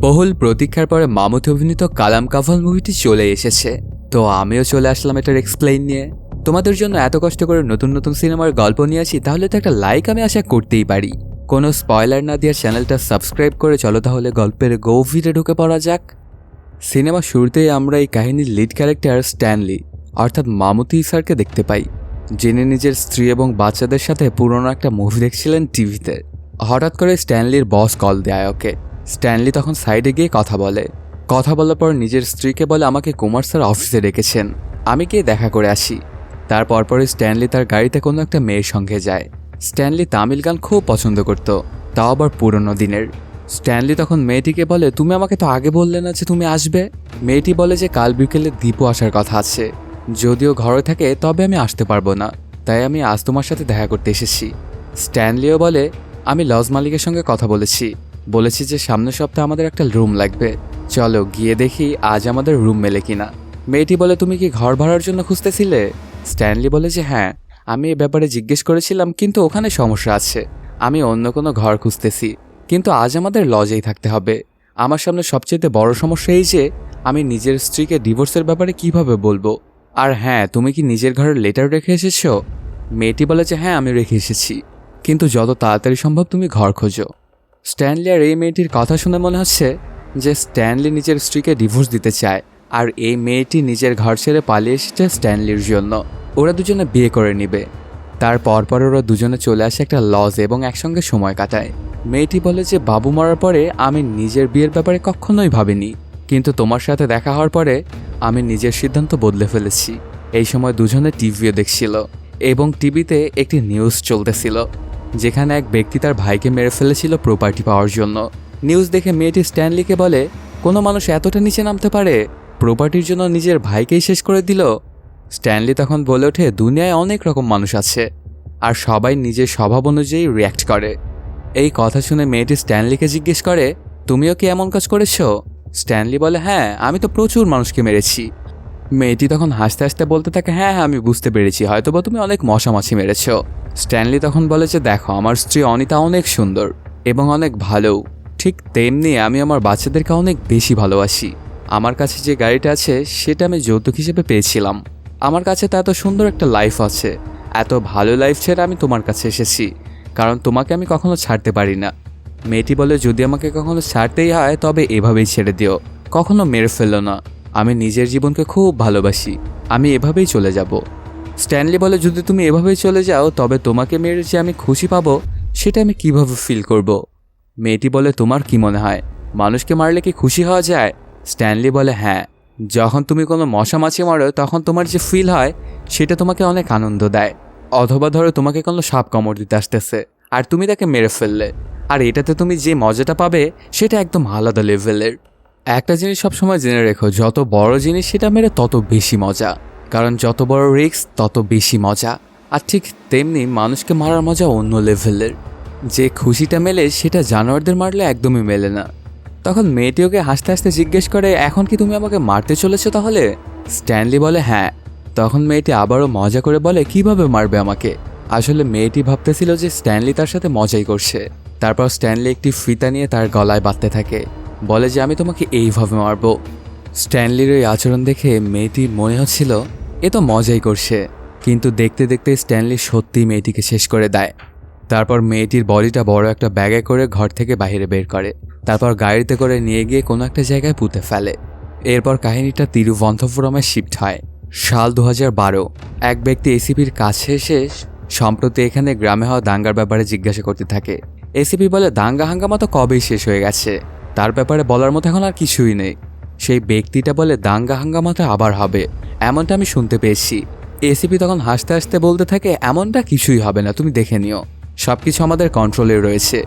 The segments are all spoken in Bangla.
বহুল প্রতীক্ষার পরে মামুতি অভিনীত কালাম কাফল মুভিটি চলে এসেছে। তো আমিও চলে আসলাম এটার এক্সপ্লেইন নিয়ে। তোমাদের জন্য এত কষ্ট করে নতুন নতুন সিনেমার গল্প নিয়ে আসি, তাহলে তো একটা লাইক আমি আশা করতেই পারি। কোনো স্পয়লার না দিয়ে চ্যানেলটা সাবস্ক্রাইব করে চলো তাহলে গল্পের গভীরে ঢুকে পড়া যাক। সিনেমা শুরুতেই আমরা এই কাহিনীর লিড ক্যারেক্টার স্ট্যানলি অর্থাৎ মামুতি স্যারকে দেখতে পাই, যিনি নিজের স্ত্রী এবং বাচ্চাদের সাথে পুরনো একটা মুভি দেখছিলেন টিভিতে। হঠাৎ করে স্ট্যানলির বস কল দেয় ওকে। স্ট্যানলি তখন সাইডে গিয়ে কথা বলার পর নিজের স্ত্রীকে বলে, আমাকে কুমার স্যার অফিসে রেখেছেন, আমি গিয়ে দেখা করে আসি। তারপর স্ট্যানলি তার গাড়িতে কোনো একটা মেয়ের সঙ্গে যায়। স্ট্যানলি তামিল গান খুব পছন্দ করত, তাও আবার পুরনো দিনের। স্ট্যানলি তখন মেয়েটিকে বলে, তুমি আমাকে তো আগে বললে না যে তুমি আসবে। মেয়েটি বলে যে কাল বিকেলে দীপু আসার কথা আছে, যদিও ঘরে থাকে তবে আমি আসতে পারবো না, তাই আমি আজ তোমার সাথে দেখা করতে এসেছি। স্ট্যানলিও বলে, আমি লজ মালিকের সঙ্গে কথা বলেছি যে সামনের সপ্তাহে আমাদের একটা রুম লাগবে, চলো গিয়ে দেখি আজ আমাদের রুম মেলে কিনা। মেয়েটি বলে, তুমি কি ঘর ভাড়ার জন্য খুঁজতেছিলে? স্ট্যানলি বলে যে হ্যাঁ, আমি এ ব্যাপারে জিজ্ঞেস করেছিলাম, কিন্তু ওখানে সমস্যা আছে, আমি অন্য কোনো ঘর খুঁজতেছি, কিন্তু আজ আমাদের লজেই থাকতে হবে। আমার সামনে সবচেয়ে বড় সমস্যা এই যে আমি নিজের স্ত্রীকে ডিভোর্সের ব্যাপারে কিভাবে বলবো। আর হ্যাঁ, তুমি কি নিজের ঘরের লেটার রেখে এসেছো? মেয়েটি বলে যে হ্যাঁ, আমি রেখে এসেছি, কিন্তু যত তাড়াতাড়ি সম্ভব তুমি ঘর খোঁজো। স্ট্যানলি আর এই মেয়েটির কথা শুনে মনে হচ্ছে যে স্ট্যানলি নিজের স্ত্রীকে ডিভোর্স দিতে চায়, আর এই মেয়েটি নিজের ঘর ছেড়ে পালিয়ে এসেছে স্ট্যানলির জন্য। ওরা দুজনে বিয়ে করে নিবে। তারপর ওরা দুজনে চলে আসে একটা লজ এবং একসঙ্গে সময় কাটায়। মেয়েটি বলে যে বাবু মরার পরে আমি নিজের বিয়ের ব্যাপারে কখনোই ভাবিনি, কিন্তু তোমার সাথে দেখা হওয়ার পরে আমি নিজের সিদ্ধান্ত বদলে ফেলেছি। এই সময় দুজনে টিভিও দেখছিল এবং টিভিতে একটি নিউজ চলতেছিল, যেখানে এক ব্যক্তি তার ভাইকে মেরে ফেলেছিল প্রপার্টি পাওয়ার জন্য। নিউজ দেখে মেয়েটি স্ট্যানলিকে বলে, কোনো মানুষ এতটা নিচে নামতে পারে, প্রপার্টির জন্য নিজের ভাইকেই শেষ করে দিল। স্ট্যানলি তখন বলে ওঠে, দুনিয়ায় অনেক রকম মানুষ আছে, আর সবাই নিজের স্বভাব অনুযায়ী রিয়্যাক্ট করে। এই কথা শুনে মেয়েটি স্ট্যানলিকে জিজ্ঞেস করে, তুমিও কি এমন কাজ করেছো? স্ট্যানলি বলে, হ্যাঁ, আমি তো প্রচুর মানুষকে মেরেছি। মেয়েটি তখন হাসতে হাসতে বলতে থাকে, হ্যাঁ, আমি বুঝতে পেরেছি, হয়তোবা তুমি অনেক মশামাছি মেরেছ। স্ট্যানলি তখন বলে যে দেখো, আমার স্ত্রী অনিতা অনেক সুন্দর এবং অনেক ভালো, ঠিক তেমনি আমি আমার বাচ্চাদেরকে অনেক বেশি ভালোবাসি। আমার কাছে যে গাড়িটা আছে সেটা আমি যৌতুক হিসেবে পেয়েছিলাম। আমার কাছে তো এত সুন্দর একটা লাইফ আছে, এত ভালো লাইফ ছেড়ে আমি তোমার কাছে এসেছি, কারণ তোমাকে আমি কখনো ছাড়তে পারি না। মেয়েটি বলে, যদি আমাকে কখনো ছাড়তেই হয় তবে এভাবেই ছেড়ে দিও, কখনো মেরে ফেলো না, আমি নিজের জীবনকে খুব ভালোবাসি, আমি এভাবেই চলে যাব। স্ট্যানলি বলে, যদি তুমি এভাবেই চলে যাও তবে তোমাকে মেরে যে আমি খুশি পাবো সেটা আমি কিভাবে ফিল করব? মেয়েটি বলে, তোমার কি মনে হয় মানুষকে মারলে কি খুশি হওয়া যায়? স্ট্যানলি বলে, হ্যাঁ, যখন তুমি কোনো মশা মাছি মারো তখন তোমার যে ফিল হয় সেটা তোমাকে অনেক আনন্দ দেয়। অথবা ধরো তোমাকে কোনো সাপ কামড় দিতে আসতেছে আর তুমি তাকে মেরে ফেললে, আর এটাতে তুমি যে মজাটা পাবে সেটা একদম আলাদা লেভেলের। একটা জিনিস সবসময় জেনে রেখো, যত বড় জিনিস সেটা মেরে তত বেশি মজা, কারণ যত বড় রিস্ক তত বেশি মজা। আর ঠিক তেমনি মানুষকে মারার মজা অন্য লেভেলের, যে খুশিটা মেলে সেটা জানোয়ারদের মারলে একদমই মেলে না। তখন মেয়েটি ওকে হাসতে হাসতে জিজ্ঞেস করে, এখন কি তুমি আমাকে মারতে চলেছো তাহলে? স্ট্যানলি বলে, হ্যাঁ। তখন মেয়েটি আবারও মজা করে বলে, কিভাবে মারবে আমাকে? আসলে মেয়েটি ভাবতেছিল যে স্ট্যানলি তার সাথে মজাই করছে। তারপর স্ট্যানলি একটি ফিতা নিয়ে তার গলায় বাঁধতে থাকে, বলে যে আমি তোমাকে এইভাবে মারবো। স্ট্যানলির ওই আচরণ দেখে মেয়েটির মনে হচ্ছিল এ তো মজাই করছে, কিন্তু দেখতে দেখতে স্ট্যানলি সত্যিই মেয়েটিকে শেষ করে দেয়। তারপর মেয়েটির বডিটা বড় একটা ব্যাগে করে ঘর থেকে বাইরে বের করে, তারপর গাড়িতে করে নিয়ে গিয়ে কোনো একটা জায়গায় পুঁতে ফেলে। এরপর কাহিনীটা তিরুবনন্তপুরমে শিফট হয়। সাল 2012। এক ব্যক্তি এসিপির কাছে এসে সম্প্রতি এখানে গ্রামে হওয়া দাঙ্গার ব্যাপারে জিজ্ঞাসা করতে থাকে। এসিপি বলে, দাঙ্গা হাঙ্গামা তো কবেই শেষ হয়ে গেছে, তার ব্যাপারে বলার মতো এখন আর কিছুই নেই। সেই ব্যক্তিটা বলে, দাঙ্গা হাঙ্গামাতে আবার হবে, এমনটা আমি শুনতে পেয়েছি। এসিপি তখন হাসতে হাসতে বলতে থাকে, এমনটা কিছুই হবে না, তুমি দেখে নিও, সবকিছু আমাদের কন্ট্রোলে রয়েছে।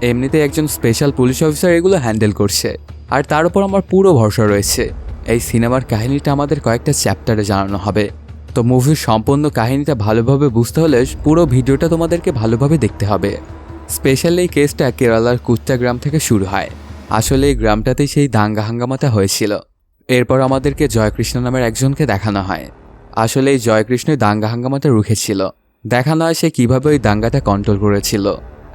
এমনিতে একজন স্পেশাল পুলিশ অফিসার এগুলো হ্যান্ডেল করছে, আর তার উপর আমার পুরো ভরসা রয়েছে। এই সিনেমার কাহিনীটা আমাদের কয়েকটা চ্যাপ্টারে জানানো হবে, তো মুভির সম্পূর্ণ কাহিনীটা ভালোভাবে বুঝতে হলে পুরো ভিডিওটা তোমাদেরকে ভালোভাবে দেখতে হবে। স্পেশালি এই কেসটা কেরালার কুত্তা গ্রাম থেকে শুরু হয়। আসলে এই গ্রামটাতেই সেই দাঙ্গা হাঙ্গামাটা হয়েছিল। এরপর আমাদেরকে জয়কৃষ্ণ নামের একজনকে দেখানো হয়। আসলে এই জয়কৃষ্ণই দাঙ্গা হাঙ্গামাটা রুখেছিল। দেখানো হয় সে কীভাবে ওই দাঙ্গাটা কন্ট্রোল করেছিল।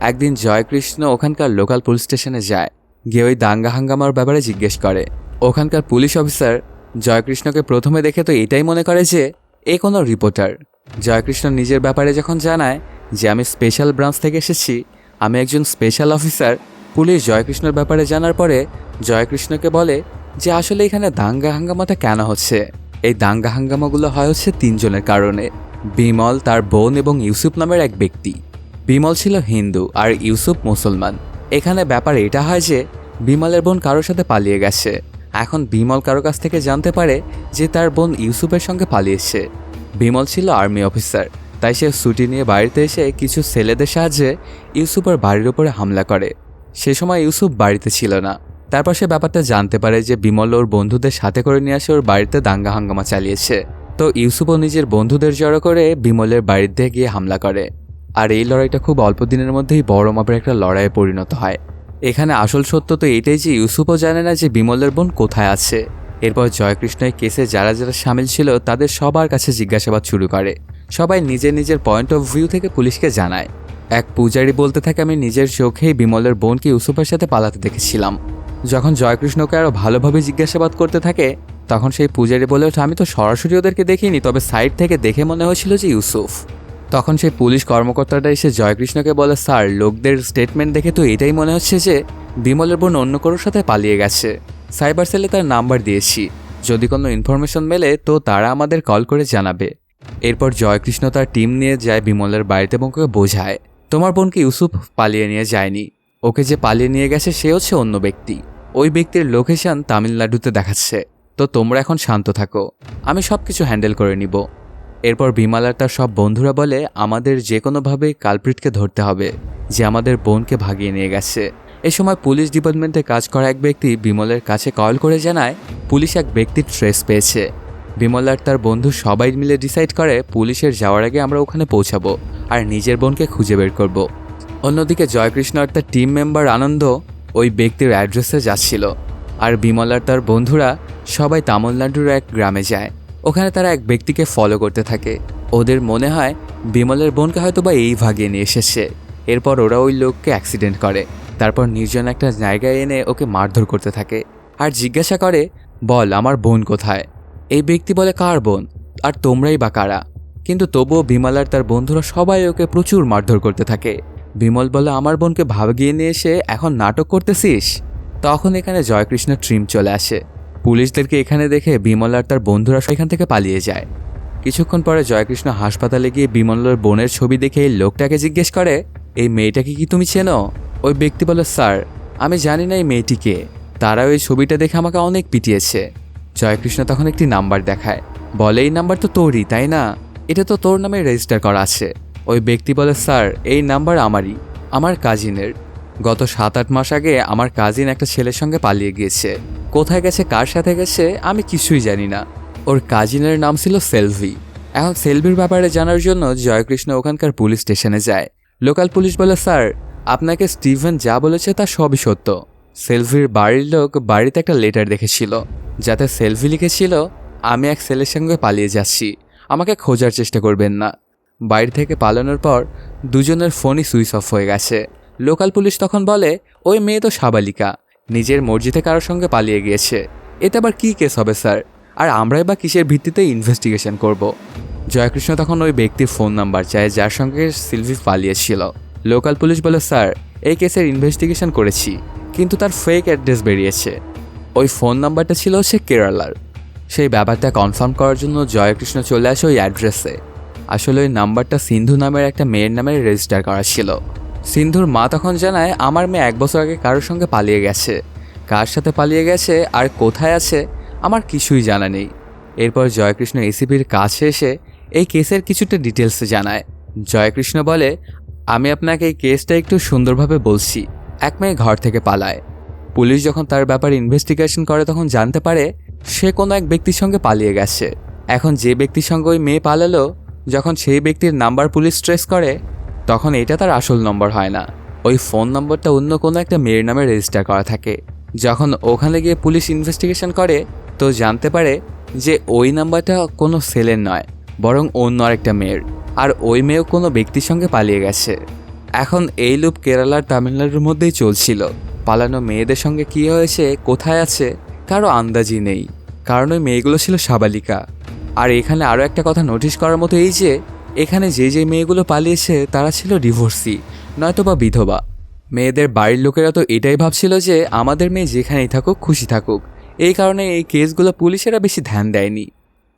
একদিন জয়কৃষ্ণ ওখানকার লোকাল পুলিশ স্টেশনে যায় গিয়ে ওই দাঙ্গা হাঙ্গামার ব্যাপারে জিজ্ঞেস করে। ওখানকার পুলিশ অফিসার জয়কৃষ্ণকে প্রথমে দেখে তো এটাই মনে করে যে এ কোনো রিপোর্টার। জয়কৃষ্ণ নিজের ব্যাপারে যখন জানায় যে আমি স্পেশাল ব্রাঞ্চ থেকে এসেছি, আমি একজন স্পেশাল অফিসার, পুলিশ জয়কৃষ্ণের ব্যাপারে জানার পরে জয়কৃষ্ণকে বলে যে আসলে এখানে দাঙ্গা হাঙ্গামাটা কেন হচ্ছে। এই দাঙ্গা হাঙ্গামাগুলো হয় হচ্ছে 3 জনের কারণে, বিমল, তার বোন এবং ইউসুফ নামের এক ব্যক্তি। বিমল ছিল হিন্দু আর ইউসুফ মুসলমান। এখানে ব্যাপার এটা হয় যে বিমলের বোন কারোর সাথে পালিয়ে গেছে। এখন বিমল কারো কাছ থেকে জানতে পারে যে তার বোন ইউসুফের সঙ্গে পালিয়েছে। বিমল ছিল আর্মি অফিসার, তাই সে ছুটি নিয়ে বাড়িতে এসে কিছু ছেলেদের সাহায্যে ইউসুফের বাড়ির উপরে হামলা করে। সে সময় ইউসুফ বাড়িতে ছিল না। তারপর সে ব্যাপারটা জানতে পারে যে বিমল ওর বন্ধুদের সাথে করে নিয়ে আসে ওর বাড়িতে দাঙ্গা হাঙ্গামা চালিয়েছে। তো ইউসুফও নিজের বন্ধুদের জড়ো করে বিমলের বাড়িতে গিয়ে হামলা করে। আর এই লড়াইটা খুব অল্প দিনের মধ্যেই বড় মাপের একটা লড়াইয়ে পরিণত হয়। এখানে আসল সত্য তো এটাই যে ইউসুফও জানে না যে বিমলের বোন কোথায় আছে। এরপর জয়কৃষ্ণ এই কেসে যারা যারা সামিল ছিল তাদের সবার কাছে জিজ্ঞাসাবাদ শুরু করে। সবাই নিজের নিজের পয়েন্ট অফ ভিউ থেকে পুলিশকে জানায়। এক পূজারী বলতে থাকে, আমি নিজের চোখেই বিমলের বোনকে ইউসুফের সাথে পালাতে দেখেছিলাম। যখন জয়কৃষ্ণকে আরও ভালোভাবে জিজ্ঞাসাবাদ করতে থাকে তখন সেই পূজারী বলে ওঠে, আমি তো সরাসরি ওদেরকে দেখিনি, তবে সাইড থেকে দেখে মনে হয়েছিল যে ইউসুফ। তখন সেই পুলিশ কর্মকর্তাটা এসে জয়কৃষ্ণকে বলে, স্যার, লোকদের স্টেটমেন্ট দেখে তো এটাই মনে হচ্ছে যে বিমলের বোন অন্য কারোর সাথে পালিয়ে গেছে। সাইবার সেলে তার নাম্বার দিয়েছি, যদি কোনো ইনফরমেশন মেলে তো তারা আমাদের কল করে জানাবে। এরপর জয়কৃষ্ণ তার টিম নিয়ে যায় বিমলের বাড়িতে এবং ওকে বোঝায়, তোমার বোনকে ইউসুফ পালিয়ে নিয়ে যায়নি, ওকে যে পালিয়ে নিয়ে গেছে সে হচ্ছে অন্য ব্যক্তি। ওই ব্যক্তির লোকেশন তামিলনাড়ুতে দেখাচ্ছে। তো তোমরা এখন শান্ত থাকো, আমি সব কিছু হ্যান্ডেল করে নিব। এরপর বিমল আর তার সব বন্ধুরা বলে, আমাদের যে কোনোভাবে কালপ্রিটকে ধরতে হবে যে আমাদের বোনকে ভাগিয়ে নিয়ে গেছে। এ সময় পুলিশ ডিপার্টমেন্টে কাজ করা এক ব্যক্তি বিমলের কাছে কল করে জানায় পুলিশ এক ব্যক্তির ট্রেস পেয়েছে। বিমল আর তার বন্ধু সবাই মিলে ডিসাইড করে পুলিশের যাওয়ার আগে আমরা ওখানে পৌঁছাবো আর নিজের বোনকে খুঁজে বের করব। অন্যদিকে জয়কৃষ্ণ আর তার টিম মেম্বার আনন্দ ওই ব্যক্তির অ্যাড্রেসে যাচ্ছিল। আর বিমল আর তার বন্ধুরা সবাই তামিলনাড়ুর এক গ্রামে যায়। ওখানে তারা এক ব্যক্তিকে ফলো করতে থাকে। ওদের মনে হয় বিমলের বোনকে হয়তো বা এই ভাগিয়ে নিয়ে এসেছে। এরপর ওরা ওই লোককে অ্যাক্সিডেন্ট করে, তারপর নির্জন একটা জায়গায় এনে ওকে মারধর করতে থাকে আর জিজ্ঞাসা করে, বল আমার বোন কোথায়। এই ব্যক্তি বলে, কার বোন, আর তোমরাই বা কারা। কিন্তু তবুও বিমল আর তার বন্ধুরা সবাই ওকে প্রচুর মারধর করতে থাকে। বিমল বলে, আমার বোনকে ভাগিয়ে নিয়ে এসে এখন নাটক করতেছিস। তখন এখানে জয়কৃষ্ণের ট্রিম চলে আসে। পুলিশদেরকে এখানে দেখে বিমল আর তার বন্ধুরা এখান থেকে পালিয়ে যায়। কিছুক্ষণ পরে জয়কৃষ্ণ হাসপাতালে গিয়ে বিমলের বোনের ছবি দেখে এই লোকটাকে জিজ্ঞেস করে, এই মেয়েটাকে কি তুমি চেনো? ওই ব্যক্তি বলে, স্যার, আমি জানি না এই মেয়েটিকে, তারা ওই ছবিটা দেখে আমাকে অনেক পিটিয়েছে। জয়কৃষ্ণ তখন একটি নাম্বার দেখায়, বলে, এই নাম্বার তো তোরই, তাই না? এটা তো তোর নামে রেজিস্টার করা আছে। ওই ব্যক্তি বলে, স্যার, এই নাম্বার আমারই, আমার কাজিনের। গত 7-8 মাস আগে আমার কাজিন একটা ছেলের সঙ্গে পালিয়ে গিয়েছে। কোথায় গেছে, কার সাথে গেছে আমি কিছুই জানি না। ওর কাজিনের নাম ছিল সেলভি। এখন সেলভির ব্যাপারে জানার জন্য জয়কৃষ্ণ ওখানকার পুলিশ স্টেশনে যায়। লোকাল পুলিশ বলে, স্যার, আপনাকে স্টিভেন যা বলেছে তা সবই সত্য। সেলভির বাড়ির লোক বাড়িতে একটা লেটার দেখেছিল, যাতে সেলভি লিখেছিল, আমি এক ছেলের সঙ্গে পালিয়ে যাচ্ছি, আমাকে খোঁজার চেষ্টা করবেন না। বাইরে থেকে পালানোর পর দুজনের ফোনই সুইচ অফ হয়ে গেছে। লোকাল পুলিশ তখন বলে, ওই মেয়ে তো সাবালিকা, নিজের মর্জিতে কারোর সঙ্গে পালিয়ে গিয়েছে, এতে আবার কী কেস হবে স্যার? আর আমরাই বা কিসের ভিত্তিতে ইনভেস্টিগেশন করব? জয়কৃষ্ণ তখন ওই ব্যক্তির ফোন নাম্বার চায় যার সঙ্গে সিলভি পালিয়েছিল। লোকাল পুলিশ বলে, স্যার, এই কেসের ইনভেস্টিগেশন করেছি, কিন্তু তার ফেক অ্যাড্রেস বেরিয়েছে। ওই ফোন নাম্বারটা ছিল হচ্ছে কেরালার। সেই ব্যাপারটা কনফার্ম করার জন্য জয়কৃষ্ণ চলে আসে ওই অ্যাড্রেসে। আসলে ওই নাম্বারটা সিন্ধু নামের একটা মেয়ের নামে রেজিস্টার করা ছিল। সিন্ধুর মা তখন জানায়, আমার মেয়ে 1 বছর আগে কারোর সঙ্গে পালিয়ে গেছে, কার সাথে পালিয়ে গেছে আর কোথায় আছে আমার কিছুই জানা নেই। এরপর জয়কৃষ্ণ এসিপির কাছে এসে এই কেসের কিছুটা ডিটেলস জানায়। জয়কৃষ্ণ বলে, আমি আপনাকে এই কেসটা একটু সুন্দরভাবে বলছি। এক মেয়ে ঘর থেকে পালায়। পুলিশ যখন তার ব্যাপারে ইনভেস্টিগেশন করে তখন জানতে পারে সে কোনো এক ব্যক্তির সঙ্গে পালিয়ে গেছে। এখন যে ব্যক্তির সঙ্গে ওই মেয়ে পালালো, যখন সেই ব্যক্তির নাম্বার পুলিশ ট্রেস করে তখন এটা তার আসল নম্বর হয় না, ওই ফোন নম্বরটা অন্য কোনো একটা মেয়ের নামে রেজিস্টার করা থাকে। যখন ওখানে গিয়ে পুলিশ ইনভেস্টিগেশন করে তো জানতে পারে যে ওই নাম্বারটা কোনো ছেলের নয়, বরং অন্য আরেকটা মেয়ের, আর ওই মেয়েও কোনো ব্যক্তির সঙ্গে পালিয়ে গেছে। এখন এই লুপ কেরালার তামিলনাড়ুর মধ্যেই চলছিল। পালানো মেয়েদের সঙ্গে কী হয়েছে, কোথায় আছে, কারো আন্দাজই নেই, কারণ ওই মেয়েগুলো ছিল সাবালিকা। আর এখানে আরও একটা কথা নোটিশ করার মতো এই যে এখানে যে মেয়েগুলো পালিয়েছে তারা ছিল ডিভোর্সি, নয়তো বা বিধবা। মেয়েদের বাড়ির লোকেরা তো এটাই ভাবছিল যে আমাদের মেয়ে যেখানেই থাকুক খুশি থাকুক, এই কারণে এই কেসগুলো পুলিশেরা বেশি ধ্যান দেয়নি।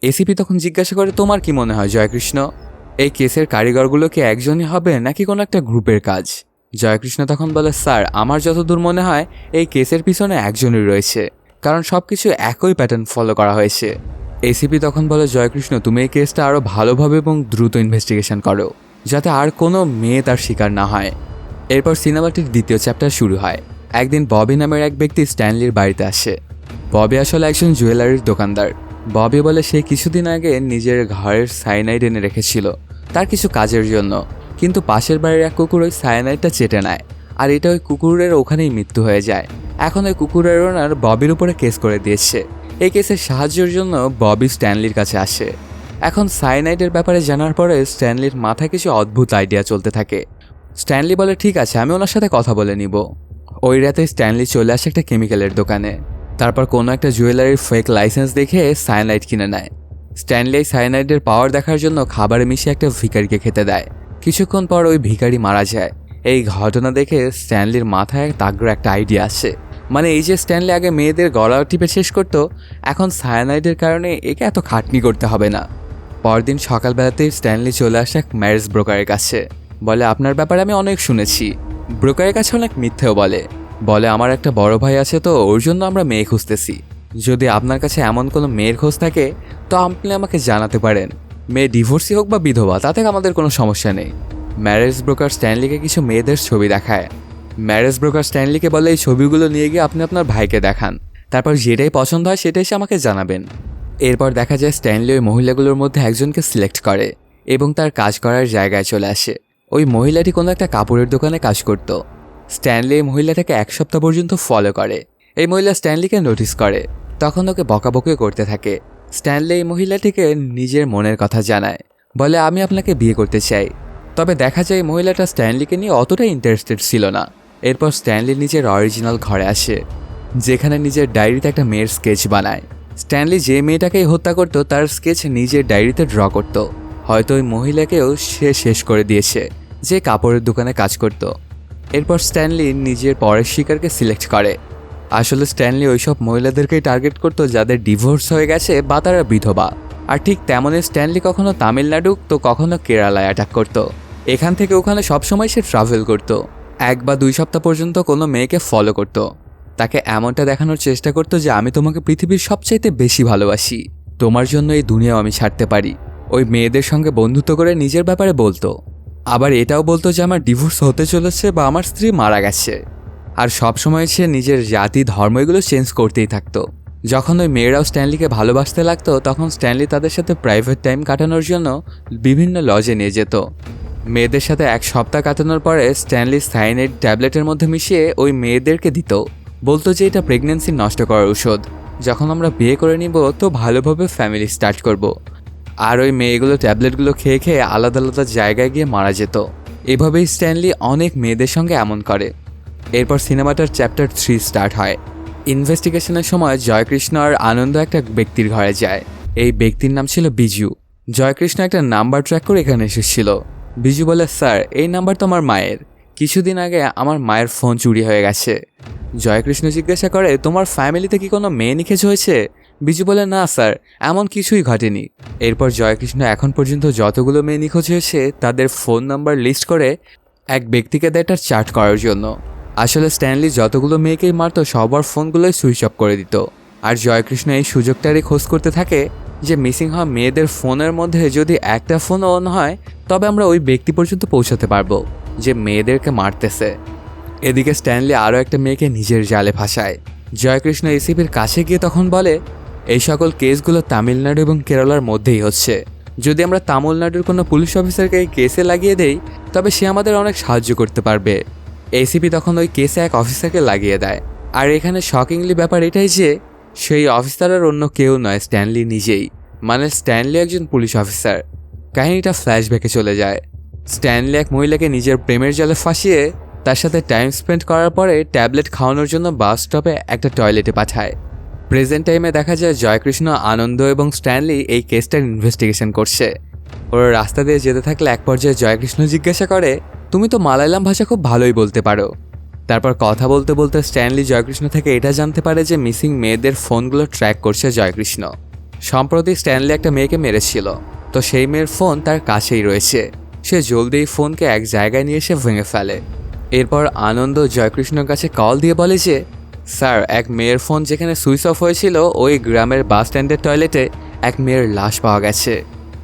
এসিপি তখন জিজ্ঞাসা করে, তোমার কি মনে হয় জয়কৃষ্ণ, এই কেসের কারিগরগুলো কি একজনই হবে নাকি কোনো একটা গ্রুপের কাজ? জয়কৃষ্ণ তখন বলে, স্যার আমার যতদূর মনে হয় এই কেসের পিছনে একজনই রয়েছে, কারণ সব কিছু একই প্যাটার্ন ফলো করা হয়েছে। এসিপি তখন বলে, জয়কৃষ্ণ তুমি এই কেসটা আরও ভালোভাবে এবং দ্রুত ইনভেস্টিগেশন করো, যাতে আর কোনো মেয়ে তার শিকার না হয়। এরপর সিনেমাটির দ্বিতীয় চ্যাপ্টার শুরু হয়। একদিন ববি নামের এক ব্যক্তি স্ট্যানলির বাড়িতে আসে। ববি আসলে একজন জুয়েলারির দোকানদার। ববি বলে সে কিছুদিন আগে নিজের ঘরের সায়ানাইড এনে রেখেছিল তার কিছু কাজের জন্য, কিন্তু পাশের বাড়ির এক কুকুর ওই সায়ানাইডটা চেটে নেয়, আর এটা ওই কুকুরের ওখানেই মৃত্যু হয়ে যায়। এখন ওই কুকুরের ওনার ববির উপরে কেস করে দিয়েছে। এই কেসের সাহায্যের জন্য ববি স্ট্যানলির কাছে আসে। এখন সায়ানাইডের ব্যাপারে জানার পরে স্ট্যানলির মাথায় কিছু অদ্ভুত আইডিয়া চলতে থাকে। স্ট্যানলি বলে, ঠিক আছে আমি ওনার সাথে কথা বলে নিব। ওই রাতে স্ট্যানলি চলে আসে একটা কেমিক্যালের দোকানে। তারপর কোনো একটা জুয়েলারির ফেক লাইসেন্স দেখে সায়ানাইড কিনে নেয়। স্ট্যানলি এই সায়ানাইডের পাওয়ার দেখার জন্য খাবারে মিশিয়ে একটা ভিখারিকে খেতে দেয়। কিছুক্ষণ পর ওই ভিখারি মারা যায়। এই ঘটনা দেখে স্ট্যানলির মাথায় তাগড়া একটা আইডিয়া আসে। মানে এই যে স্ট্যানলি আগে মেয়েদের গলা টিপে শেষ করতো, এখন সায়ানাইডের কারণে একে এত খাটনি করতে হবে না। পরদিন সকালবেলাতেই স্ট্যানলি চলে আসে এক ম্যারেজ ব্রোকারের কাছে। বলে, আপনার ব্যাপারে আমি অনেক শুনেছি। ব্রোকারের কাছে অনেক মিথ্যেও বলে আমার একটা বড় ভাই আছে, তো ওর জন্য আমরা মেয়ে খুঁজতেছি। যদি আপনার কাছে এমন কোনো মেয়ের খোঁজ থাকে তো আপনি আমাকে জানাতে পারেন। মেয়ে ডিভোর্সি হোক বা বিধবা, তাতে আমাদের কোনো সমস্যা নেই। ম্যারেজ ব্রোকার স্ট্যানলিকে কিছু মেয়েদের ছবি দেখায়। ম্যারেজ ব্রোকার স্ট্যানলিকে বলে, এই ছবিগুলো নিয়ে গিয়ে আপনি আপনার ভাইকে দেখান, তারপর যেটাই পছন্দ হয় সেটাই সে আমাকে জানাবেন। এরপর দেখা যায় স্ট্যানলি ওই মহিলাগুলোর মধ্যে একজনকে সিলেক্ট করে এবং তার কাজ করার জায়গায় চলে আসে। ওই মহিলাটি কোনো একটা কাপড়ের দোকানে কাজ করত। স্ট্যানলি এই মহিলাটাকে 1 সপ্তাহ পর্যন্ত ফলো করে। এই মহিলা স্ট্যানলিকে নোটিস করে, তখন ওকে বকাবকি করতে থাকে। স্ট্যানলি এই মহিলাটিকে নিজের মনের কথা জানায়, বলে আমি আপনাকে বিয়ে করতে চাই। তবে দেখা যায় এই মহিলাটা স্ট্যানলিকে নিয়ে অতটা ইন্টারেস্টেড ছিল না। এরপর স্ট্যানলি নিজের অরিজিনাল ঘরে আসে, যেখানে নিজের ডায়েরিতে একটা মেয়ের স্কেচ বানায়। স্ট্যানলি যে মেয়েটাকেই হত্যা করতো তার স্কেচ নিজের ডায়েরিতে ড্র করত। হয়তো ওই মহিলাকেও সে শেষ করে দিয়েছে, যে কাপড়ের দোকানে কাজ করত। এরপর স্ট্যানলি নিজের পরের শিকারকে সিলেক্ট করে। আসলে স্ট্যানলি ওইসব মহিলাদেরকেই টার্গেট করতো যাদের ডিভোর্স হয়ে গেছে বা তারা বিধবা। আর ঠিক তেমনই স্ট্যানলি কখনো তামিলনাড়ু তো কখনো কেরালায় অ্যাটাক করতো। এখান থেকে ওখানে সবসময় সে ট্রাভেল করত। 1 বা 2 সপ্তাহ পর্যন্ত কোনো মেয়েকে ফলো করত। তাকে এমনটা দেখানোর চেষ্টা করতো যে আমি তোমাকে পৃথিবীর সবচাইতে বেশি ভালোবাসি, তোমার জন্য এই দুনিয়াও আমি ছাড়তে পারি। ওই মেয়েদের সঙ্গে বন্ধুত্ব করে নিজের ব্যাপারে বলতো। আবার এটাও বলতো যে আমার ডিভোর্স হতে চলেছে বা আমার স্ত্রী মারা গেছে। আর সবসময় সে নিজের জাতি ধর্ম এগুলো চেঞ্জ করতেই থাকতো। যখন ওই মেয়েরাও স্ট্যানলিকে ভালোবাসতে লাগতো তখন স্ট্যানলি তাদের সাথে প্রাইভেট টাইম কাটানোর জন্য বিভিন্ন লজে নিয়ে যেত। মেয়েদের সাথে 1 সপ্তাহ কাটানোর পরে স্ট্যানলি সায়ানাইড ট্যাবলেটের মধ্যে মিশিয়ে ওই মেয়েদেরকে দিত। বলতো যে এটা প্রেগনেন্সি নষ্ট করার ঔষধ, যখন আমরা বিয়ে করে নিব তো ভালোভাবে ফ্যামিলি স্টার্ট করব। আর ওই মেয়েগুলো ট্যাবলেটগুলো খেয়ে খেয়ে আলাদা আলাদা জায়গায় গিয়ে মারা যেত। এভাবেই স্ট্যানলি অনেক মেয়েদের সঙ্গে এমন করে। এরপর সিনেমাটার চ্যাপ্টার 3 স্টার্ট হয়। ইনভেস্টিগেশনের সময় জয়কৃষ্ণ আর আনন্দ একটা ব্যক্তির ঘরে যায়। এই ব্যক্তির নাম ছিল বিজু। জয়কৃষ্ণ একটা নাম্বার ট্র্যাক করে এখানে এসেছিল। বিজু বলে, স্যার এই নাম্বার তো আমার মায়ের, কিছুদিন আগে আমার মায়ের ফোন চুরি হয়ে গেছে। জয়কৃষ্ণ জিজ্ঞাসা করে, তোমার ফ্যামিলিতে কি কোনো মেয়ে নিখোঁজ হয়েছে? বিজু বলে, না স্যার, এমন কিছুই ঘটেনি। এরপর জয়কৃষ্ণ এখন পর্যন্ত যতগুলো মেয়ে নিখোঁজ হয়েছে তাদের ফোন নাম্বার লিস্ট করে এক ব্যক্তিকে দেয় একটা চার্ট করার জন্য। আসলে স্ট্যানলি যতগুলো মেয়েকেই মারতো সবার ফোনগুলোই সুইচ অফ করে দিত। আর জয়কৃষ্ণ এই সুযোগটারই খোঁজ করতে থাকে যে মিসিং হওয়া মেয়েদের ফোনের মধ্যে যদি একটা ফোন অন হয় তবে আমরা ওই ব্যক্তি পর্যন্ত পৌঁছাতে পারবো যে মেয়েদেরকে মারতেছে। এদিকে স্ট্যানলি আরও একটা মেয়েকে নিজের জালে ফাঁসায়। জয়কৃষ্ণ এসিপির কাছে গিয়ে তখন বলে, এই সকল কেসগুলো তামিলনাড়ু এবং কেরালার মধ্যেই হচ্ছে। যদি আমরা তামিলনাড়ুর কোনো পুলিশ অফিসারকে এই কেসে লাগিয়ে দেই তবে সে আমাদের অনেক সাহায্য করতে পারবে। এসিপি তখন ওই কেসে এক অফিসারকে লাগিয়ে দেয়। আর এখানে শকিংলি ব্যাপার এটাই যে সেই অফিসার আর অন্য কেউ নয়, স্ট্যানলি নিজেই। মানে স্ট্যানলি একজন পুলিশ অফিসার। কাহিনীটা ফ্ল্যাশব্যাকে চলে যায়। স্ট্যানলি এক মহিলাকে নিজের প্রেমের জালে ফাঁসিয়ে তার সাথে টাইম স্পেন্ড করার পরে ট্যাবলেট খাওয়ানোর জন্য বাস স্টপে একটা টয়লেটে পাঠায়। প্রেজেন্ট টাইমে দেখা যায় জয়কৃষ্ণ, আনন্দ এবং স্ট্যানলি এই কেসটার ইনভেস্টিগেশন করছে। ওরা রাস্তা দিয়ে যেতে থাকলে এক পর্যায়ে জয়কৃষ্ণ জিজ্ঞাসা করে, তুমি তো মালায়ালাম ভাষা খুব ভালোই বলতে পারো। তারপর কথা বলতে বলতে স্ট্যানলি জয়কৃষ্ণ থেকে এটা জানতে পারে যে মিসিং মেয়েদের ফোনগুলো ট্র্যাক করছে জয়কৃষ্ণ। সম্প্রতি স্ট্যানলি একটা মেয়েকে মেরেছিল, তো সেই মেয়ের ফোন তার কাছেই রয়েছে। সে জলদি এই ফোনকে এক জায়গায় নিয়ে এসে ভেঙে ফেলে। এরপর আনন্দ জয়কৃষ্ণর কাছে কল দিয়ে বলে যে, স্যার, এক মেয়ের ফোন যেখানে সুইচ অফ হয়েছিল ওই গ্রামের বাস স্ট্যান্ডের টয়লেটে এক মেয়ের লাশ পাওয়া গেছে।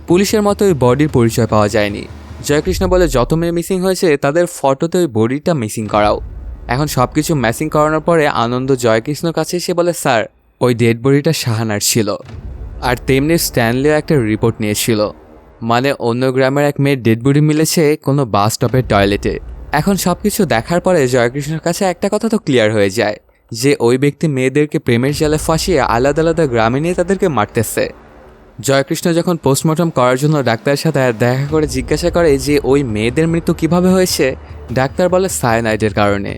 পুলিশের মতো ওই বডির পরিচয় পাওয়া যায়নি। জয়কৃষ্ণ বলে, যত মেয়ে মিসিং হয়েছে তাদের ফটোতে ওই বডিটা মিসিং করাও। এখন সব কিছু ম্যাচিং করানোর পরে আনন্দ জয়কৃষ্ণর কাছে এসে বলে, স্যার, ওই ডেড বডিটা শাহানার ছিল। আর তেমনি স্ট্যানলিও একটা রিপোর্ট নিয়েছিল, মানে অন্য গ্রামের এক মেয়ের ডেড বডি মিলেছে কোনো বাস স্টপের টয়লেটে। এখন সব কিছু দেখার পরে জয়কৃষ্ণের কাছে একটা কথা তো ক্লিয়ার হয়ে যায় যে ওই ব্যক্তি মেয়েদেরকে প্রেমের জালে ফাঁসিয়ে আলাদা আলাদা গ্রামে নিয়ে তাদেরকে মারতেছে। জয়কৃষ্ণ যখন পোস্টমর্টম করার জন্য ডাক্তারের সাথে দেখা করে জিজ্ঞাসা করে যে ওই মেয়েদের মৃত্যু কিভাবে হয়েছে, ডাক্তার বলে সায়ানাইডের কারণে।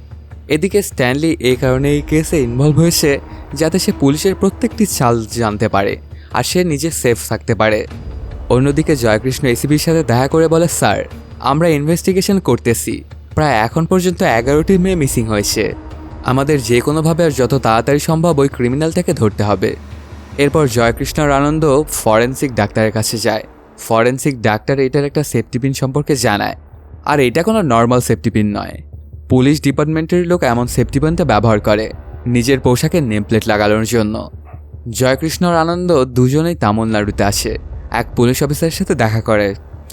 এদিকে স্ট্যানলি এই কারণে এই কেসে ইনভলভ হয়েছে যাতে সে পুলিশের প্রত্যেকটি চাল জানতে পারে আর সে নিজে সেফ থাকতে পারে। অন্যদিকে জয়কৃষ্ণ এসিপির সাথে দেখা করে বলে, স্যার, আমরা ইনভেস্টিগেশন করতেছি। প্রায় এখন পর্যন্ত 11টি মেয়ে মিসিং হয়েছে। আমাদের যে কোনোভাবে আর যত তাড়াতাড়ি সম্ভব ওই ক্রিমিনালটাকে ধরতে হবে। এরপর জয়কৃষ্ণ আর আনন্দ ফরেন্সিক ডাক্তারের কাছে যায়। ফরেন্সিক ডাক্তার এটার একটা সেফটি পিন সম্পর্কে জানায়, আর এটা কোনো নর্মাল সেফটি পিন নয়। পুলিশ ডিপার্টমেন্টের লোক এমন সেফটি পিনটা ব্যবহার করে নিজের পোশাকে নেমপ্লেট লাগানোর জন্য। জয়কৃষ্ণ আর আনন্দ দুজনেই তামিলনাড়ুতে আসে, এক পুলিশ অফিসারের সাথে দেখা করে,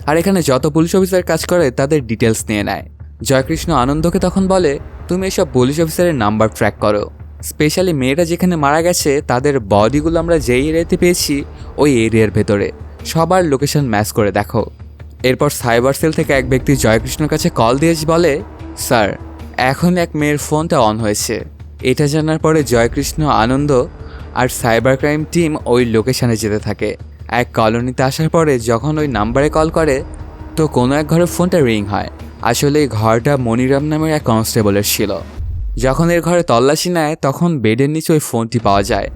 আর এখানে যত পুলিশ অফিসার কাজ করে তাদের ডিটেলস নিয়ে নেয়। জয়কৃষ্ণ আনন্দকে তখন বলে, তুমি এসব পুলিশ অফিসারের নাম্বার ট্র্যাক করো। স্পেশালি মেয়েরা যেখানে মারা গেছে তাদের বডিগুলো আমরা যেই এরিয়াতে পেয়েছি ওই এরিয়ার ভেতরে সবার লোকেশন ম্যাচ করে দেখো। এরপর সাইবার সেল থেকে এক ব্যক্তি জয়কৃষ্ণর কাছে কল দিয়ে বলে, স্যার, এখন এক মেয়ের ফোনটা অন হয়েছে। এটা জানার পরে জয়কৃষ্ণ, আনন্দ আর সাইবার ক্রাইম টিম ওই লোকেশানে যেতে থাকে। এক কলোনিতে আসার পরে যখন ওই নাম্বারে কল করে তো কোনো এক ঘরের ফোনটা রিং হয়। আসলে এই ঘরটা মনিরাম নামের এক কনস্টেবলের ছিল। যখন এর ঘরে তল্লাশি নেয় তখন বেডের নিচে ওই ফোনটি পাওয়া যায়।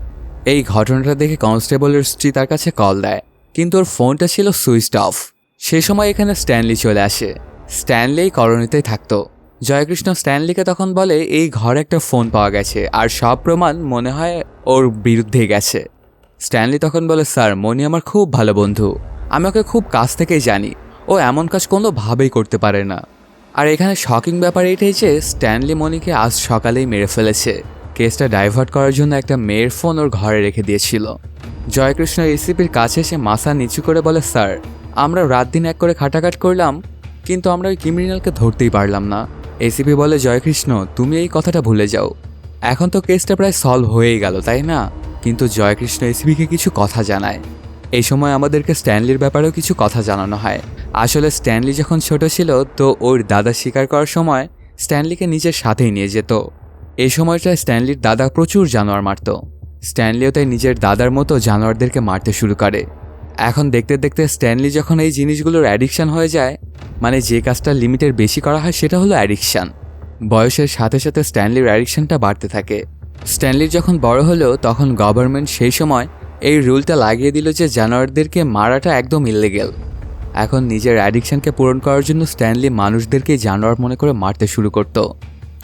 এই ঘটনাটা দেখে কনস্টেবলের স্ত্রী তার কাছে কল দেয়, কিন্তু ওর ফোনটা ছিল সুইচড অফ। সে সময় এখানে স্ট্যানলি চলে আসে। স্ট্যানলি এই কলোনিতেই থাকতো। জয়কৃষ্ণ স্ট্যানলিকে তখন বলে এই ঘরে একটা ফোন পাওয়া গেছে আর সব প্রমাণ মনে হয় ওর বিরুদ্ধে গেছে। স্ট্যানলি তখন বলে, স্যার, মনি আমার খুব ভালো বন্ধু, আমি ওকে খুব কাছ থেকেই জানি, ও এমন কাজ কোনোভাবেই করতে পারে না। আর এখানে শকিং ব্যাপার এটাই যে স্ট্যানলি মনিকে আজ সকালেই মেরে ফেলেছে। কেসটা ডাইভার্ট করার জন্য একটা মেয়ের ফোন ওর ঘরে রেখে দিয়েছিল। জয়কৃষ্ণ এসিপির কাছে এসে মাথা নিচু করে বলে, স্যার, আমরা রাত দিন এক করে খাটাখাট করলাম, কিন্তু আমরা ওই ক্রিমিনালকে ধরতেই পারলাম না। এসিপি বলে, জয়কৃষ্ণ, তুমি এই কথাটা ভুলে যাও, এখন তো কেসটা প্রায় সলভ হয়েই গেল, তাই না? কিন্তু জয়কৃষ্ণ এসিপিকে কিছু কথা জানায়। এই সময় আমাদেরকে স্ট্যানলির ব্যাপারেও কিছু কথা জানানো হয়। আসলে স্ট্যানলি যখন ছোট ছিল তো ওর দাদা শিকার করার সময় স্ট্যানলিকে নিজের সাথেই নিয়ে যেত। এই সময়টায় স্ট্যানলির দাদা প্রচুর জানোয়ার মারত। স্ট্যানলিও তাই নিজের দাদার মতো জানোয়ারদেরকে মারতে শুরু করে। এখন দেখতে দেখতে স্ট্যানলি যখন এই জিনিসগুলোর অ্যাডিকশান হয়ে যায়, মানে যে কাজটা লিমিটের বেশি করা হয় সেটা হলো অ্যাডিকশান, বয়সের সাথে সাথে স্ট্যানলির অ্যাডিকশানটা বাড়তে থাকে। স্ট্যানলির যখন বড় হলো তখন গভর্নমেন্ট সেই সময় এই রুলটা লাগিয়ে দিল যে জানোয়ারদেরকে মারাটা একদম ইলিগ্যাল। এখন নিজের অ্যাডিকশানকে পূরণ করার জন্য স্ট্যানলি মানুষদেরকে জানোয়ার মনে করে মারতে শুরু করত।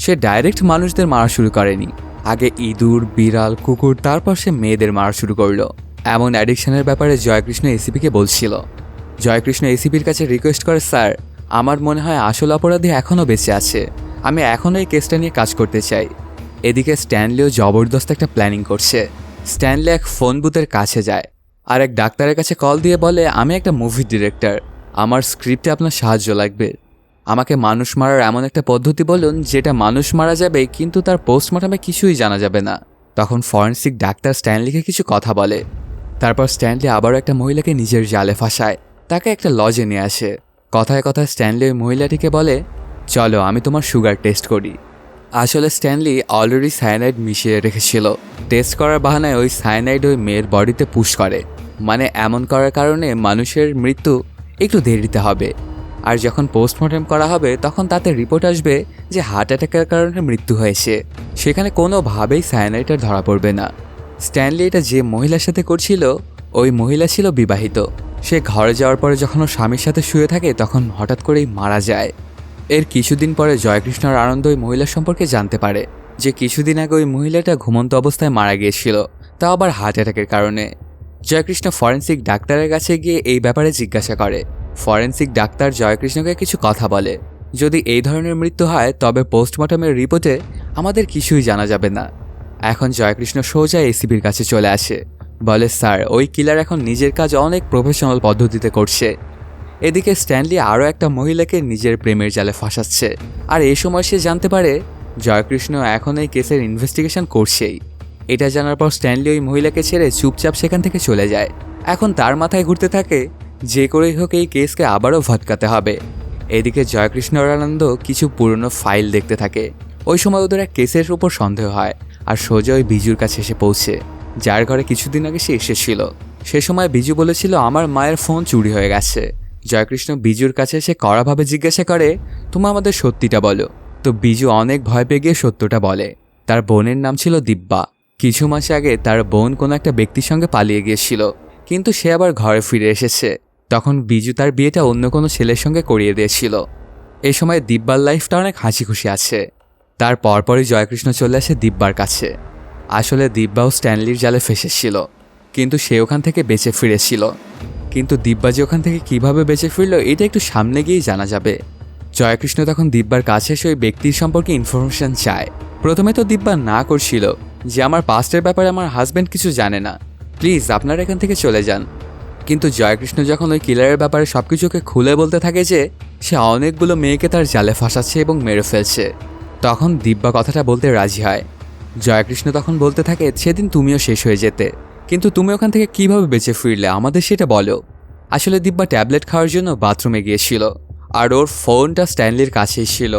সে ডাইরেক্ট মানুষদের মারা শুরু করেনি, আগে ইঁদুর, বিড়াল, কুকুর, তারপর সে মেয়েদের মারা শুরু করলো। এমন অ্যাডিকশানের ব্যাপারে জয়কৃষ্ণ এসিপিকে বলছিল। জয়কৃষ্ণ এসিপির কাছে রিকোয়েস্ট করে, স্যার, আমার মনে হয় আসল অপরাধী এখনও বেঁচে আছে, আমি এখনও এই কেসটা নিয়ে কাজ করতে চাই। এদিকে স্ট্যানলিও জবরদস্ত একটা প্ল্যানিং করছে। স্ট্যানলি এক ফোন বুথের কাছে যায় আর এক ডাক্তারের কাছে কল দিয়ে বলে, আমি একটা মুভি ডিরেক্টর, আমার স্ক্রিপ্টে আপনার সাহায্য লাগবে। আমাকে মানুষ মারার এমন একটা পদ্ধতি বলুন যেটা মানুষ মারা যাবে কিন্তু তার পোস্টমর্টমে কিছুই জানা যাবে না। তখন ফরেন্সিক ডাক্তার স্ট্যানলিকে কিছু কথা বলে। তারপর স্ট্যানলি আবারও একটা মহিলাকে নিজের জালে ফাঁসায়, তাকে একটা লজে নিয়ে আসে। কথায় কথায় স্ট্যানলি ওই মহিলাটিকে বলে, চলো আমি তোমার সুগার টেস্ট করি। আসলে স্ট্যানলি অলরেডি সায়ানাইড মিশিয়ে রেখেছিল। টেস্ট করার বাহানায় ওই সায়ানাইড ওই মেয়ের বডিতে পুশ করে, মানে এমন করার কারণে মানুষের মৃত্যু একটু দেরিতে হবে। আর যখন পোস্টমর্টেম করা হবে তখন তাতে রিপোর্ট আসবে যে হার্ট অ্যাটাকের কারণে মৃত্যু হয়েছে। সেখানে কোনোভাবেই সায়ানাইডার ধরা পড়বে না। স্ট্যানলি এটা যে মহিলার সাথে করছিল ওই মহিলা ছিল বিবাহিত। সে ঘরে যাওয়ার পরে যখন ওর স্বামীর সাথে শুয়ে থাকে তখন হঠাৎ করেই মারা যায়। এর কিছুদিন পরে জয়কৃষ্ণ আর আনন্দ ওই মহিলার সম্পর্কে জানতে পারে যে কিছুদিন আগে ওই মহিলাটা ঘুমন্ত অবস্থায় মারা গিয়েছিল, তাও আবার হার্ট অ্যাটাকের কারণে। জয়কৃষ্ণ ফরেন্সিক ডাক্তারের কাছে গিয়ে এই ব্যাপারে জিজ্ঞাসা করে। ফরেন্সিক ডাক্তার জয়কৃষ্ণকে কিছু কথা বলে। যদি এই ধরনের মৃত্যু হয় তবে পোস্টমর্টমের রিপোর্টে আমাদের কিছুই জানা যাবে না। এখন জয়কৃষ্ণ সোজা এসিপির কাছে চলে আসে, বলে স্যার ওই কিলার এখন নিজের কাজ অনেক প্রফেশনাল পদ্ধতিতে করছে। এদিকে স্ট্যানলি আরও একটা মহিলাকে নিজের প্রেমের জালে ফাঁসাচ্ছে। আর এই সময় সে জানতে পারে জয়কৃষ্ণ এখন এই কেসের ইনভেস্টিগেশন করছেই। এটা জানার পর স্ট্যানলি ওই মহিলাকে ছেড়ে চুপচাপ সেখান থেকে চলে যায়। এখন তার মাথায় ঘুরতে থাকে যে করেই হোক এই কেসকে আবারও ভটকাতে হবে। এদিকে জয়কৃষ্ণ আর আনন্দ কিছু পুরনো ফাইল দেখতে থাকে। ওই সময় ওদের এক কেসের উপর সন্দেহ হয় আর সোজা ওই বিজুর কাছে এসে পৌঁছে, যার ঘরে কিছুদিন আগে সে এসেছিল। সে সময় বিজু বলেছিল আমার মায়ের ফোন চুরি হয়ে গেছে। জয়কৃষ্ণ বিজুর কাছে এসে কড়াভাবে জিজ্ঞাসা করে তুমি আমাদের সত্যিটা বলো। তো বিজু অনেক ভয় পেয়ে গিয়ে সত্যটা বলে। তার বোনের নাম ছিল দিব্যা। কিছু মাস আগে তার বোন কোনো একটা ব্যক্তির সঙ্গে পালিয়ে গিয়েছিল, কিন্তু সে আবার ঘরে ফিরে এসেছে। তখন বিজু তার বিয়েটা অন্য কোনো ছেলের সঙ্গে করিয়ে দিয়েছিল। এই সময় দিব্যার লাইফটা অনেক হাসি খুশি আছে। তার পরপরই জয়কৃষ্ণ চলে আসে দিব্যার কাছে। আসলে দিব্যাও স্ট্যানলির জালে ফেসেছিল, কিন্তু সে ওখান থেকে বেঁচে ফিরেছিল। কিন্তু দিব্যা যে ওখান থেকে কীভাবে বেঁচে ফিরল এটা একটু সামনে গিয়েই জানা যাবে। জয়কৃষ্ণ তখন দিব্যার কাছে এসে ওই ব্যক্তির সম্পর্কে ইনফরমেশন চায়। প্রথমে তো দিব্যা না করছিল যে আমার পাস্টের ব্যাপারে আমার হাজব্যান্ড কিছু জানে না, প্লিজ আপনারা এখান থেকে চলে যান। কিন্তু জয়কৃষ্ণ যখন ওই কিলারের ব্যাপারে সব কিছুকে খুলে বলতে থাকে যে সে অনেকগুলো মেয়েকে তার জালে ফাঁসাচ্ছে এবং মেরে ফেলছে, তখন দিব্যা কথাটা বলতে রাজি হয়। জয়কৃষ্ণ তখন বলতে থাকে সেদিন তুমিও শেষ হয়ে যেতে, কিন্তু তুমি ওখান থেকে কিভাবে বেঁচে ফিরলে আমাদের সেটা বলো। আসলে দিব্যা ট্যাবলেট খাওয়ার জন্য বাথরুমে গিয়েছিল আর ওর ফোনটা স্ট্যানলির কাছেই ছিল।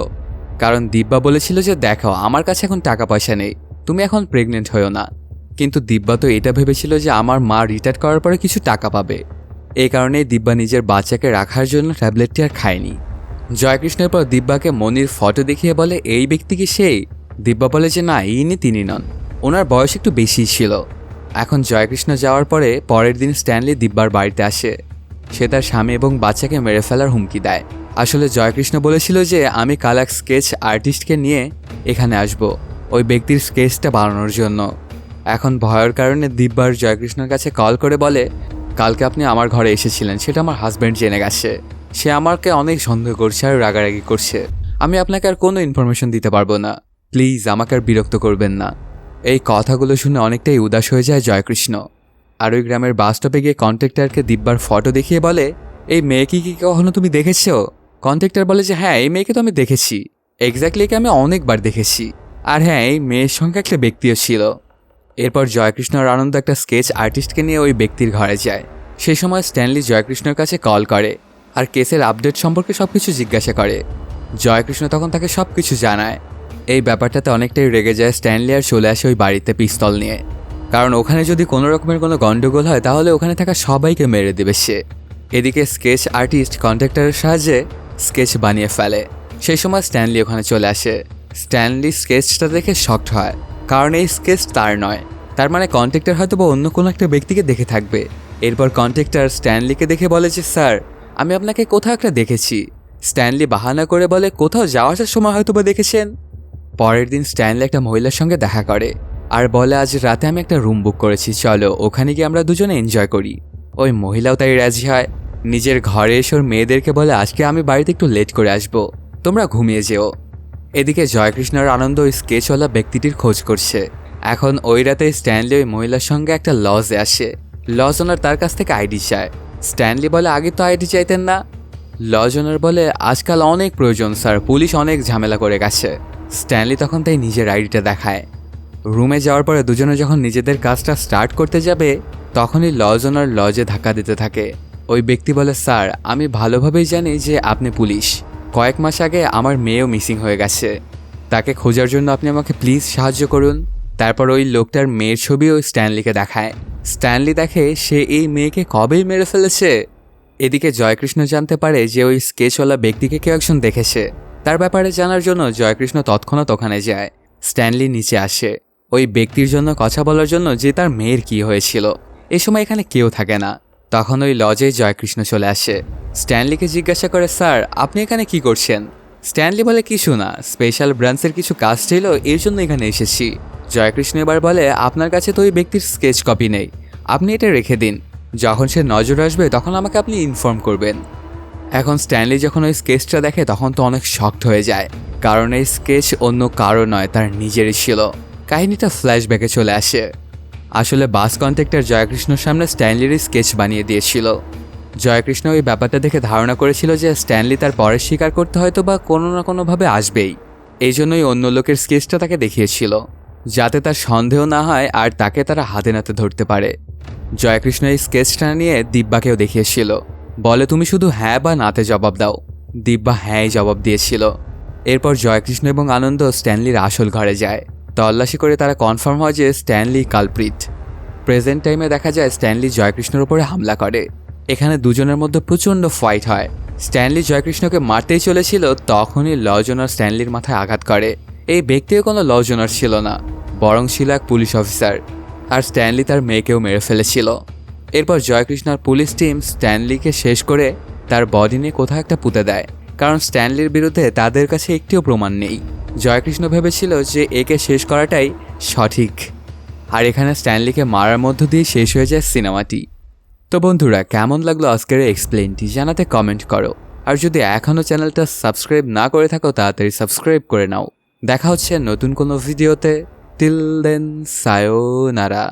কারণ দিব্যা বলেছিল যে দেখো আমার কাছে এখন টাকা পয়সা নেই, তুমি এখন প্রেগনেন্ট হয়েও না। কিন্তু দিব্যা তো এটা ভেবেছিল যে আমার মা রিটায়ার করার পরে কিছু টাকা পাবে। এই কারণেই দিব্যা নিজের বাচ্চাকে রাখার জন্য ট্যাবলেটটি আর খায়নি। জয়কৃষ্ণের পর দিব্যাকে মনির ফটো দেখিয়ে বলে এই ব্যক্তি কি সেই? দিব্যা বলে যে না ইনি তিনি নন, ওনার বয়স একটু বেশি ছিল। এখন জয়কৃষ্ণ যাওয়ার পরে পরের দিন স্ট্যানলি দিব্যার বাড়িতে আসে। সে তার স্বামী এবং বাচ্চাকে মেরে ফেলার হুমকি দেয়। আসলে জয়কৃষ্ণ বলেছিল যে আমি কাল এক স্কেচ আর্টিস্টকে নিয়ে এখানে আসব ওই ব্যক্তির স্কেচটা বানানোর জন্য। এখন ভয়ের কারণে দিব্যার জয়কৃষ্ণের কাছে কল করে বলে কালকে আপনি আমার ঘরে এসেছিলেন, সেটা আমার হাজব্যান্ড জেনে গেছে। সে আমাকে অনেক সন্দেহ করছে আর রাগারাগি করছে। আমি আপনাকে আর কোনো ইনফরমেশন দিতে পারবো না, প্লিজ আমাকে আর বিরক্ত করবেন না। এই কথাগুলো শুনে অনেকটাই উদাস হয়ে যায় জয়কৃষ্ণ। আর ওই গ্রামের বাস স্টপে গিয়ে কন্ট্রাক্টরকে দিব্যার ফটো দেখিয়ে বলে এই মেয়েকে কি কখনো তুমি দেখেছো? কন্ট্রাক্টর বলে যে হ্যাঁ এই মেয়েকে তো আমি দেখেছি, এক্স্যাক্টলি একে আমি অনেকবার দেখেছি। আর হ্যাঁ এই মেয়ের সঙ্গে একটা ব্যক্তিও ছিল। এরপর জয়কৃষ্ণ আর আনন্দ একটা স্কেচ আর্টিস্টকে নিয়ে ওই ব্যক্তির ঘরে যায়। সেই সময় স্ট্যানলি জয়কৃষ্ণের কাছে কল করে আর কেসের আপডেট সম্পর্কে সব কিছু জিজ্ঞাসা করে। জয়কৃষ্ণ তখন তাকে সব কিছু জানায়। এই ব্যাপারটাতে অনেকটাই রেগে যায় স্ট্যানলি আর চলে আসে ওই বাড়িতে পিস্তল নিয়ে। কারণ ওখানে যদি কোনো রকমের কোনো গন্ডগোল হয় তাহলে ওখানে থাকা সবাইকে মেরে দেবে সে। এদিকে স্কেচ আর্টিস্ট কন্ট্রাক্টরের সাহায্যে স্কেচ বানিয়ে ফেলে। সেই সময় স্ট্যানলি ওখানে চলে আসে। স্ট্যানলি স্কেচটা দেখে শকড হয়, কারণ এই স্কেচ তার নয়। তার মানে কন্ট্রাক্টর হয়তো বা অন্য কোনো একটা ব্যক্তিকে দেখে থাকবে। এরপর কন্ট্রাক্টর স্ট্যানলিকে দেখে বলে যে স্যার আমি আপনাকে কোথাও একটা দেখেছি। স্ট্যানলি বাহানা করে বলে কোথাও যাওয়া আসার সময় হয়তো বা দেখেছেন। পরের দিন স্ট্যানলি একটা মহিলার সঙ্গে দেখা করে আর বলে আজ রাতে আমি একটা রুম বুক করেছি, চলো ওখানে গিয়ে আমরা দুজনে এনজয় করি। ওই মহিলাও তাই রাজি হয়। নিজের ঘরে এসে ওর মেয়েদেরকে বলে আজকে আমি বাড়িতে একটু লেট করে আসবো, তোমরা ঘুমিয়ে যেও। এদিকে জয়কৃষ্ণর আনন্দ ওই স্কেচওয়ালা ব্যক্তিটির খোঁজ করছে। এখন ওই রাতে স্ট্যানলি ওই মহিলার সঙ্গে একটা লজে আসে। লজ ওনার তার কাছ থেকে আইডি চায়। স্ট্যানলি বলে আগে তো আইডি চাইতেন না। লজ ওনার বলে আজকাল অনেক প্রয়োজন স্যার, পুলিশ অনেক ঝামেলা করে গেছে। স্ট্যানলি তখন তাই নিজের আইডিটা দেখায়। রুমে যাওয়ার পরে দুজনে যখন নিজেদের কাজটা স্টার্ট করতে যাবে তখনই লজ ওনার লজে ধাক্কা দিতে থাকে। ওই ব্যক্তি বলে স্যার আমি ভালোভাবেই জানি যে আপনি পুলিশ। কয়েক মাস আগে আমার মেয়েও মিসিং হয়ে গেছে, তাকে খোঁজার জন্য আপনি আমাকে প্লিজ সাহায্য করুন। তারপর ওই লোকটার মেয়ের ছবিও স্ট্যানলিকে দেখায়। স্ট্যানলি দেখে সে এই মেয়েকে কবেই মেরে ফেলেছে। এদিকে জয়কৃষ্ণ জানতে পারে যে ওই স্কেচওয়ালা ব্যক্তিকে কেউ একজন দেখেছে। তার ব্যাপারে জানার জন্য জয়কৃষ্ণ তৎক্ষণাৎ ওখানে যায়। স্ট্যানলি নিচে আসে ওই ব্যক্তির জন্য কথা বলার জন্য যে তার মেয়ের কি হয়েছিল। এ সময় এখানে কেউ থাকে না। তখন ওই লজে জয়কৃষ্ণ চলে আসে। স্ট্যানলিকে জিজ্ঞাসা করে, স্যার আপনি এখানে কি করছেন? স্ট্যানলি বলে, কিছু না, স্পেশাল ব্রাঞ্চের কিছু কাজ ছিল, এর জন্য এখানে এসেছি। জয়কৃষ্ণ এবার বলে, আপনার কাছে তো ওই ব্যক্তির স্কেচ কপি নেই, আপনি এটা রেখে দিন, যখন সে নজর আসবে তখন আমাকে আপনি ইনফর্ম করবেন। এখন স্ট্যানলি যখন ওই স্কেচটা দেখে তখন তো অনেক শকড হয়ে যায়, কারণ এই স্কেচ অন্য কারো নয়, তার নিজেরই ছিল। কাহিনীটা ফ্ল্যাশব্যাকে চলে আসে। আসলে বাস কন্ট্রাক্টর জয়কৃষ্ণর সামনে স্ট্যানলির স্কেচ বানিয়ে দিয়েছিল। জয়কৃষ্ণ ওই ব্যাপারটা দেখে ধারণা করেছিল যে স্ট্যানলি তার পরের স্বীকার করতে হয়তো বা কোনো না কোনোভাবে আসবেই। এই জন্যই অন্য লোকের স্কেচটা তাকে দেখিয়েছিল, যাতে তার সন্দেহ না হয় আর তাকে তারা হাতে নাতে ধরতে পারে। জয়কৃষ্ণ এই স্কেচটা নিয়ে দিব্যাকেও দেখিয়েছিল। বলে, তুমি শুধু হ্যাঁ বা নাতে জবাব দাও। দিব্যা হ্যাঁই জবাব দিয়েছিল। এরপর জয়কৃষ্ণ এবং আনন্দ স্ট্যানলির আসল ঘরে যায়। তল্লাশি করে তারা কনফার্ম হয় যে স্ট্যানলি কালপ্রিট। প্রেজেন্ট টাইমে দেখা যায় স্ট্যানলি জয়কৃষ্ণের উপরে হামলা করে। এখানে দুজনের মধ্যে প্রচণ্ড ফাইট হয়। স্ট্যানলি জয়কৃষ্ণকে মারতেই চলেছিল, তখনই লজ ওনার স্ট্যানলির মাথায় আঘাত করে। এই ব্যক্তিও কোনো লজ ওনার ছিল না, বরং ছিল এক পুলিশ অফিসার। আর স্ট্যানলি তার মেয়েকেও মেরে ফেলেছিল। এরপর জয়কৃষ্ণর পুলিশ টিম স্ট্যানলিকে শেষ করে তার বডি নিয়ে কোথাও একটা পুঁতে দেয়, কারণ স্ট্যানলির বিরুদ্ধে তাদের কাছে একটিও প্রমাণ নেই। জয়কৃষ্ণ ভেবেছিল যে একে শেষ করাটাই সঠিক। আর এখানে স্ট্যানলিকে মারার মধ্য দিয়ে শেষ হয়ে যায় সিনেমাটি। তো বন্ধুরা, কেমন লাগলো আজকের এক্সপ্লেনটি জানাতে কমেন্ট করো। আর যদি এখনও চ্যানেলটা সাবস্ক্রাইব না করে থাকো তাড়াতাড়ি সাবস্ক্রাইব করে নাও। দেখা হচ্ছে নতুন কোনো ভিডিওতে। Till then, সায়োনারা।